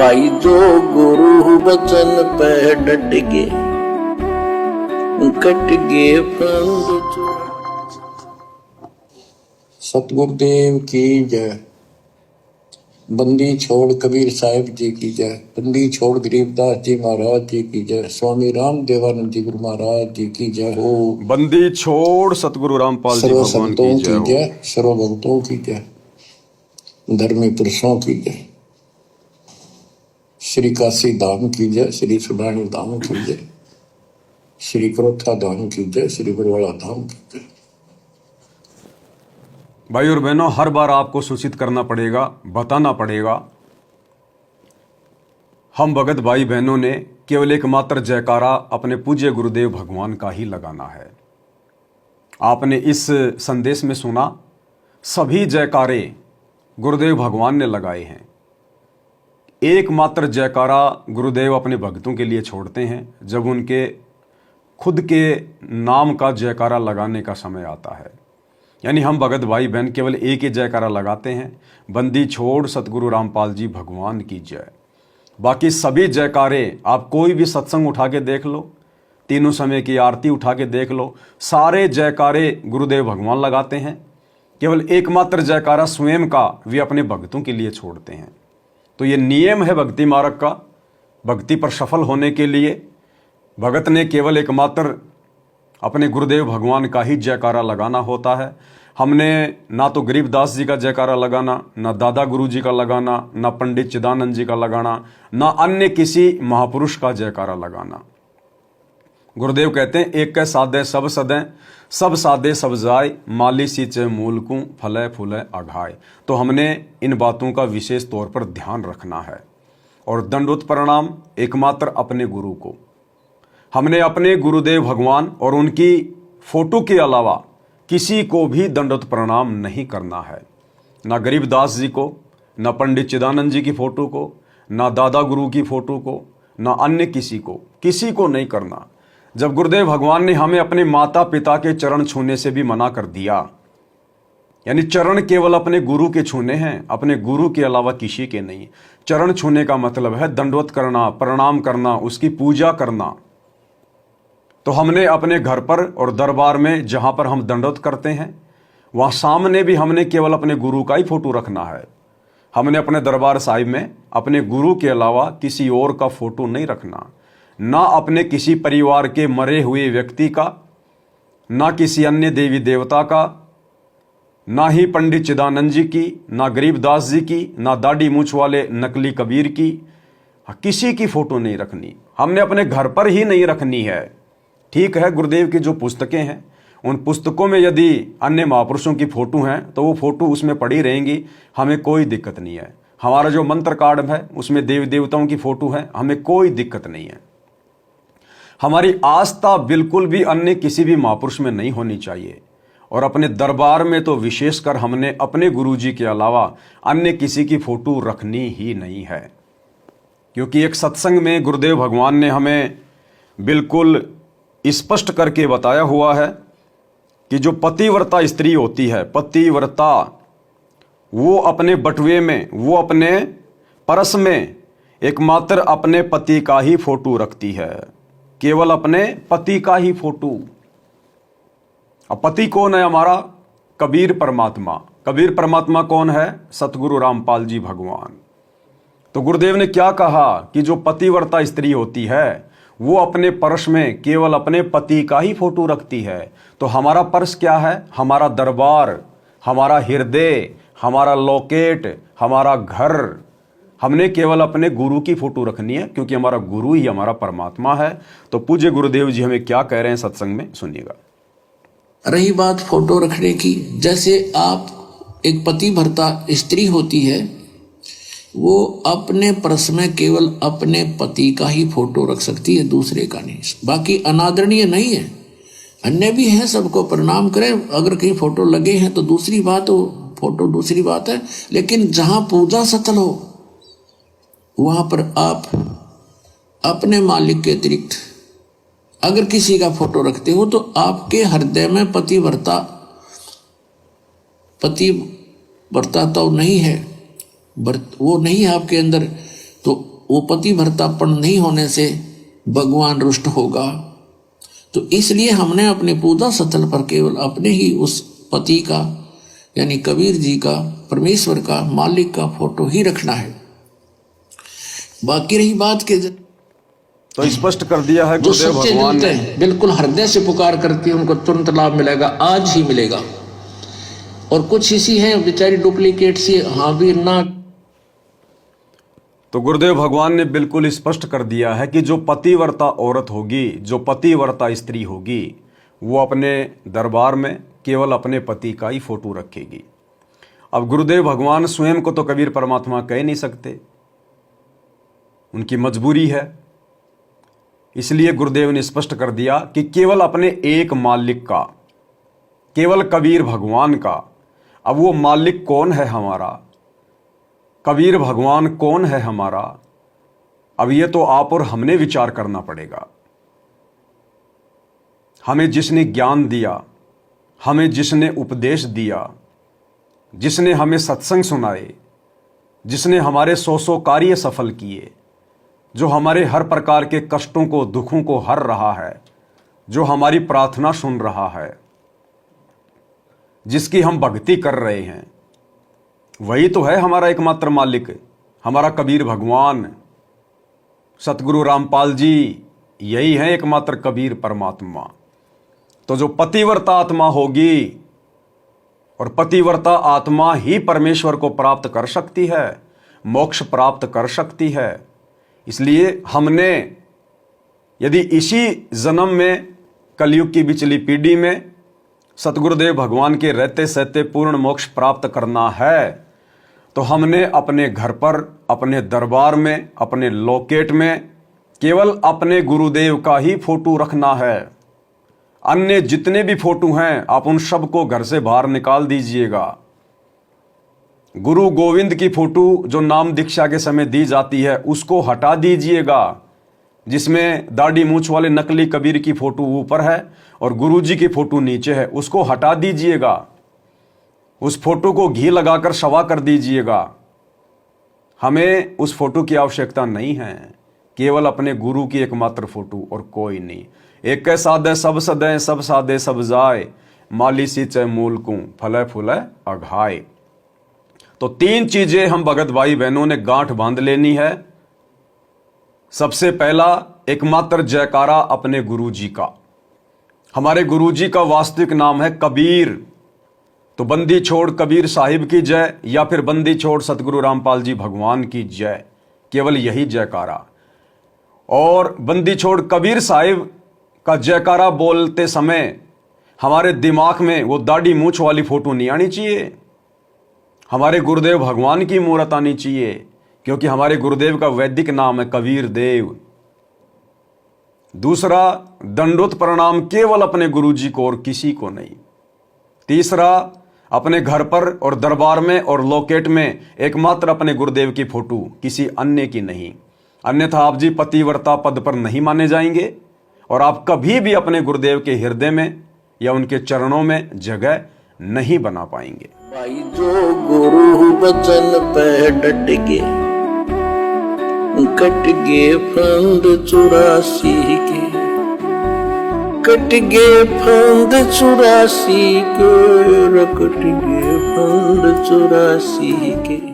भाई जो गुरु वचन पे डट गए कट गए फंद। सतगुरुदेव की जय। बंदी छोड़ कबीर साहिब जी की जय। बंदी छोड़ गरीबदास जी महाराज जी की जय। स्वामी राम देवानंद जी गुरु महाराज जी की जय हो। बंदी छोड़ सतगुरु रामपाल जी सर्व भगवान संतों की जय हो। सर्व भक्तों की जय। धर्मी पुरुषों की जय। श्री काशी धाम की जय। श्री सुब्रमण्य धाम की जय। श्री क्रोथा धाम की जय। श्री बरवाड़ा धाम की जय। भाई और बहनों, हर बार आपको सूचित करना पड़ेगा, बताना पड़ेगा, हम भगत भाई बहनों ने केवल एकमात्र जयकारा अपने पूज्य गुरुदेव भगवान का ही लगाना है। आपने इस संदेश में सुना, सभी जयकारे गुरुदेव भगवान ने लगाए हैं। एकमात्र जयकारा गुरुदेव अपने भक्तों के लिए छोड़ते हैं जब उनके खुद के नाम का जयकारा लगाने का समय आता है। यानी हम भगत भाई बहन केवल एक ही जयकारा लगाते हैं, बंदी छोड़ सतगुरु रामपाल जी भगवान की जय। बाकी सभी जयकारे आप कोई भी सत्संग उठा के देख लो, तीनों समय की आरती उठा के देख लो, सारे जयकारे गुरुदेव भगवान लगाते हैं। केवल एकमात्र जयकारा स्वयं का वे अपने भक्तों के लिए छोड़ते हैं। तो ये नियम है भक्ति मार्ग का। भक्ति पर सफल होने के लिए भगत ने केवल एकमात्र अपने गुरुदेव भगवान का ही जयकारा लगाना होता है। हमने ना तो गरीबदास जी का जयकारा लगाना, ना दादा गुरु जी का लगाना, ना पंडित चिदानंद जी का लगाना, ना अन्य किसी महापुरुष का जयकारा लगाना। गुरुदेव कहते हैं, एक कै साधे सब सदें, सब साधे सब जाय, माली सींचे मूलकू, फले फूले अघाय। तो हमने इन बातों का विशेष तौर पर ध्यान रखना है। और दंडोत प्रणाम एकमात्र अपने गुरु को। हमने अपने गुरुदेव भगवान और उनकी फोटो के अलावा किसी को भी दंडोत प्रणाम नहीं करना है। ना गरीबदास जी को, ना पंडित चिदानंद जी की फोटो को, ना दादा गुरु की फोटो को, ना अन्य किसी को नहीं करना। जब गुरुदेव भगवान ने हमें अपने माता पिता के चरण छूने से भी मना कर दिया, यानी चरण केवल अपने गुरु के छूने हैं, अपने गुरु के अलावा किसी के नहीं। चरण छूने का मतलब है दंडवत करना, प्रणाम करना, उसकी पूजा करना। तो हमने अपने घर पर और दरबार में जहां पर हम दंडवत करते हैं, वहां सामने भी हमने केवल अपने गुरु का ही फोटो रखना है। हमने अपने दरबार साहिब में अपने गुरु के अलावा किसी और का फोटो नहीं रखना। ना अपने किसी परिवार के मरे हुए व्यक्ति का, ना किसी अन्य देवी देवता का, ना ही पंडित चिदानंद जी की, ना गरीबदास जी की, ना दाढ़ी मूछ वाले नकली कबीर की, किसी की फोटो नहीं रखनी। हमने अपने घर पर ही नहीं रखनी है। ठीक है, गुरुदेव की जो पुस्तकें हैं, उन पुस्तकों में यदि अन्य महापुरुषों की फोटो हैं तो वो फोटो उसमें पड़ी रहेंगी, हमें कोई दिक्कत नहीं है। हमारा जो मंत्र कार्ड है उसमें देवी देवताओं की फोटो है, हमें कोई दिक्कत नहीं है। हमारी आस्था बिल्कुल भी अन्य किसी भी महापुरुष में नहीं होनी चाहिए। और अपने दरबार में तो विशेषकर हमने अपने गुरुजी के अलावा अन्य किसी की फोटो रखनी ही नहीं है। क्योंकि एक सत्संग में गुरुदेव भगवान ने हमें बिल्कुल स्पष्ट करके बताया हुआ है कि जो पतिव्रता स्त्री होती है, पतिव्रता, वो अपने बटुए में, वो अपने परस में एकमात्र अपने पति का ही फोटो रखती है, केवल अपने पति का ही फोटो। अब पति कौन है हमारा? कबीर परमात्मा। कबीर परमात्मा कौन है? सतगुरु रामपाल जी भगवान। तो गुरुदेव ने क्या कहा कि जो पतिव्रता स्त्री होती है वो अपने पर्स में केवल अपने पति का ही फोटो रखती है। तो हमारा पर्स क्या है? हमारा दरबार, हमारा हृदय, हमारा लॉकेट, हमारा घर। हमने केवल अपने गुरु की फोटो रखनी है, क्योंकि हमारा गुरु ही हमारा परमात्मा है। तो पूज्य गुरुदेव जी हमें क्या कह रहे हैं सत्संग में, सुनिएगा। रही बात फोटो रखने की, जैसे आप एक पति भर्ता स्त्री होती है, वो अपने पर्स में केवल अपने पति का ही फोटो रख सकती है, दूसरे का नहीं। बाकी अनादरणीय नहीं है, अन्य भी है, सबको प्रणाम करें। अगर कहीं फोटो लगे हैं तो दूसरी बात हो, फोटो दूसरी बात है। लेकिन जहां पूजा स्थल हो वहां पर आप अपने मालिक के अतिरिक्त अगर किसी का फोटो रखते हो तो आपके हृदय में पतिव्रता तो नहीं है, वो नहीं है आपके अंदर तो वो पतिव्रतापन नहीं होने से भगवान रुष्ट होगा। तो इसलिए हमने अपने पूजा स्थल पर केवल अपने ही उस पति का यानी कबीर जी का, परमेश्वर का, मालिक का फोटो ही रखना है। बाकी रही बात के तो स्पष्ट कर दिया है जो गुरुदेव सच्चे भगवान जुड़ते ने। हैं, बिल्कुल हृदय से पुकार करती है, उनको तुरंत लाभ मिलेगा, आज ही मिलेगा। और कुछ इसी हैं बेचारी डुप्लीकेट सी, हाँ भी ना। तो गुरुदेव भगवान ने बिल्कुल स्पष्ट कर दिया है कि जो पतिव्रता औरत होगी, जो पतिव्रता स्त्री होगी, वो अपने दरबार में केवल अपने पति का ही फोटो रखेगी। अब गुरुदेव भगवान स्वयं को तो कबीर परमात्मा कह नहीं सकते, उनकी मजबूरी है। इसलिए गुरुदेव ने स्पष्ट कर दिया कि केवल अपने एक मालिक का, केवल कबीर भगवान का। अब वो मालिक कौन है हमारा, कबीर भगवान कौन है हमारा, अब ये तो आप और हमने विचार करना पड़ेगा। हमें जिसने ज्ञान दिया, हमें जिसने उपदेश दिया, जिसने हमें सत्संग सुनाए, जिसने हमारे 100 कार्य सफल किए, जो हमारे हर प्रकार के कष्टों को, दुखों को हर रहा है, जो हमारी प्रार्थना सुन रहा है, जिसकी हम भक्ति कर रहे हैं, वही तो है हमारा एकमात्र मालिक, हमारा कबीर भगवान, सतगुरु रामपाल जी, यही है एकमात्र कबीर परमात्मा। तो जो पतिव्रता आत्मा होगी, और पतिव्रता आत्मा ही परमेश्वर को प्राप्त कर सकती है, मोक्ष प्राप्त कर सकती है। इसलिए हमने यदि इसी जन्म में, कलयुग की बिचली पीढ़ी में सतगुरुदेव भगवान के रहते सहते पूर्ण मोक्ष प्राप्त करना है, तो हमने अपने घर पर, अपने दरबार में, अपने लोकेट में केवल अपने गुरुदेव का ही फोटो रखना है। अन्य जितने भी फोटो हैं, आप उन सबको घर से बाहर निकाल दीजिएगा। गुरु गोविंद की फोटो जो नाम दीक्षा के समय दी जाती है, उसको हटा दीजिएगा, जिसमें दाढ़ी मूछ वाले नकली कबीर की फोटो ऊपर है और गुरु जी की फोटो नीचे है, उसको हटा दीजिएगा। उस फोटो को घी लगाकर शवा कर दीजिएगा। हमें उस फोटो की आवश्यकता नहीं है, केवल अपने गुरु की एकमात्र फोटो और कोई नहीं। एक साधे सब सदै, सब साधे सब जाए, माली सींचे मूल को, फले फूले अघाए। तो 3 चीजें हम भगत भाई बहनों ने गांठ बांध लेनी है। सबसे पहला, एकमात्र जयकारा अपने गुरु जी का। हमारे गुरु जी का वास्तविक नाम है कबीर। तो बंदी छोड़ कबीर साहिब की जय, या फिर बंदी छोड़ सतगुरु रामपाल जी भगवान की जय, केवल यही जयकारा। और बंदी छोड़ कबीर साहिब का जयकारा बोलते समय हमारे दिमाग में वो दाढ़ी मूछ वाली फोटो नहीं आनी चाहिए, हमारे गुरुदेव भगवान की मूर्त आनी चाहिए, क्योंकि हमारे गुरुदेव का वैदिक नाम है कबीर देव। दूसरा, दंडोत प्रणाम केवल अपने गुरु जी को और किसी को नहीं। तीसरा, अपने घर पर और दरबार में और लोकेट में एकमात्र अपने गुरुदेव की फोटो, किसी अन्य की नहीं। अन्यथा आप जी पतिव्रता पद पर नहीं माने जाएंगे और आप कभी भी अपने गुरुदेव के हृदय में या उनके चरणों में जगह नहीं बना पाएंगे। भाई जो गुरु बचन पे डट के, कट गे फंद 84 के, कट गे फंद 84 के, कट गे फंद 84 के।